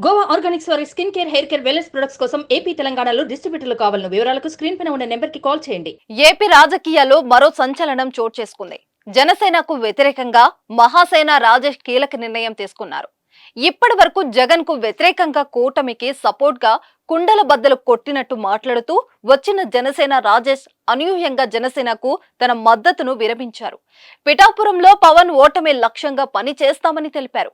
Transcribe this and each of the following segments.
Goa Organics వారి skin care, hair care, wellness products కోసం AP, తెలంగాణలో డిస్ట్రిబ్యూటర్లు కావాలన్న వివరాలకు స్క్రీన్ పైన ఉన్న నెంబర్ కి కాల్ చేయండి. ఏపీ రాజకీయాల్లో మరో సంచలనం చోటు చేసుకుంది. జనసేనకు వ్యతిరేకంగా మహాసేన రాజేష్ కీలక నిర్ణయం తీసుకున్నారు. ఇప్పటి వరకు జగన్ కు వ్యతిరేకంగా కూటమికి సపోర్ట్ గా కుండల బద్దలు కొట్టినట్టు మాట్లాడుతూ వచ్చిన జనసేన రాజేష్ అనూహ్యంగా జనసేనకు తన మద్దతును విరమించారు. పిఠాపురంలో పవన్ ఓటమి లక్ష్యంగా పని చేస్తామని తెలిపారు.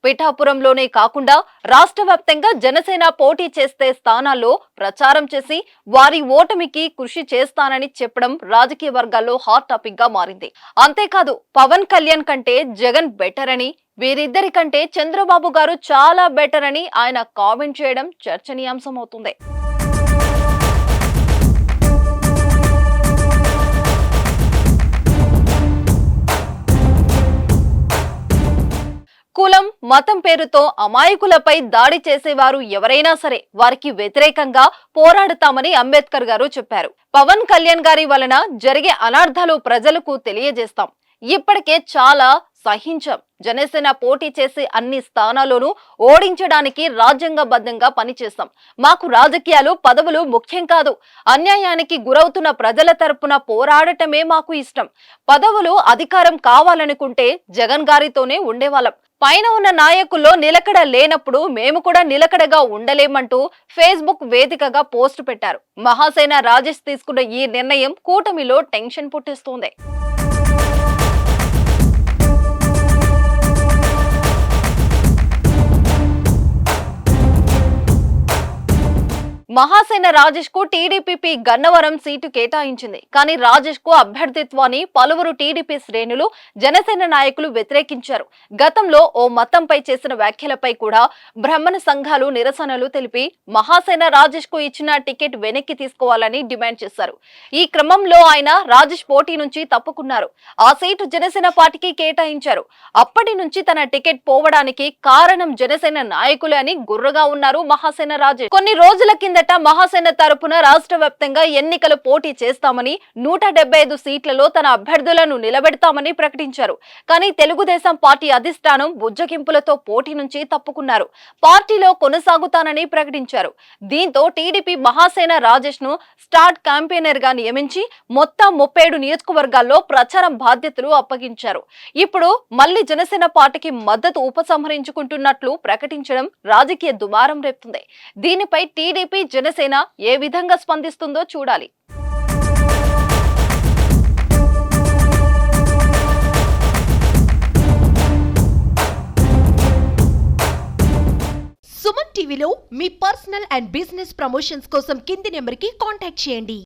పిఠాపురంలోనే కాకుండా రాష్ట్ర వ్యాప్తంగా జనసేన పోటీ చేస్తే స్థానాల్లో ప్రచారం చేసి వారి ఓటమికి కృషి చేస్తానని చెప్పడం రాజకీయ వర్గాల్లో హాట్ టాపిక్ గా మారింది. అంతేకాదు పవన్ కళ్యాణ్ కంటే జగన్ బెటర్ అని, వీరిద్దరి కంటే చంద్రబాబు గారు చాలా బెటర్ అని ఆయన కామెంట్ చేయడం చర్చనీయాంశమవుతుంది. కులం, మతం పేరుతో అమాయకులపై దాడి చేసేవారు ఎవరైనా సరే వారికి వ్యతిరేకంగా పోరాడతామని అంబేద్కర్ గారు చెప్పారు. పవన్ కళ్యాణ్ గారి వలన జరిగే అనార్థాలు ప్రజలకు తెలియజేస్తాం. ఇప్పటికే చాలా సహించాం. జనసేన పోటీ చేసి అన్ని స్థానాల్లోనూ ఓడించడానికి రాజ్యాంగబద్ధంగా పనిచేస్తాం. మాకు రాజకీయాలు, పదవులు ముఖ్యం కాదు. అన్యాయానికి గురవుతున్న ప్రజల తరపున పోరాడటమే మాకు ఇష్టం. పదవులు, అధికారం కావాలనుకుంటే జగన్ గారితోనే ఉండేవాళ్ళం. పైన ఉన్న నాయకుల్లో నిలకడ లేనప్పుడు మేము కూడా నిలకడగా ఉండలేమంటూ ఫేస్బుక్ వేదికగా పోస్ట్ పెట్టారు. మహాసేన రాజేష్ తీసుకున్న ఈ నిర్ణయం కూటమిలో టెన్షన్ పుట్టిస్తోంది. మహాసేన రాజేష్ కు టీడీపీ గన్నవరం సీటు కేటాయించింది. కానీ రాజేష్ కు అభ్యర్థిత్వాన్ని పలువురు టీడీపీ శ్రేణులు, జనసేన నాయకులు వ్యతిరేకించారు. గతంలో ఓ మతంపై చేసిన వ్యాఖ్యలపై కూడా బ్రాహ్మణ సంఘాలు నిరసనలు తెలిపి మహాసేన రాజేష్ కు ఇచ్చిన టికెట్ వెనక్కి తీసుకోవాలని డిమాండ్ చేశారు. ఈ క్రమంలో ఆయన రాజేష్ పోటీ నుంచి తప్పుకున్నారు. ఆ సీటు జనసేన పార్టీకి కేటాయించారు. అప్పటి నుంచి తన టికెట్ పోవడానికి కారణం జనసేన నాయకులే అని గుర్రగా ఉన్నారు మహాసేన రాజేష్. కొన్ని రోజుల కింద మహాసేన తరపున రాష్ట్ర వ్యాప్తంగా ఎన్నికలు పోటీ చేస్తామని, 175 సీట్లలో తన అభ్యర్థులను నిలబెడతామని ప్రకటించారు. కానీ తెలుగుదేశం పార్టీ అధిష్టానం బుజ్జగింపులతో పోటీ నుంచి తప్పుకున్నారు. పార్టీలో కొనసాగుతానని ప్రకటించారు. దీంతో టీడీపీ మహాసేన రాజేష్ ను స్టార్ట్ క్యాంపెయినర్ గా నియమించి మొత్తం 37 నియోజకవర్గాల్లో ప్రచారం బాధ్యతలు అప్పగించారు. ఇప్పుడు మళ్లీ జనసేన పార్టీకి మద్దతు ఉపసంహరించుకుంటున్నట్లు ప్రకటించడం రాజకీయ దుమారం రేపుతుంది. దీనిపై టీడీపీ, జనసేన ఏ విధంగా స్పందిస్తుందో చూడాలి. సుమన్ టీవీలో మీ పర్సనల్ అండ్ బిజినెస్ ప్రమోషన్స్ కోసం కింది నెంబర్కి కాంటాక్ట్ చేయండి.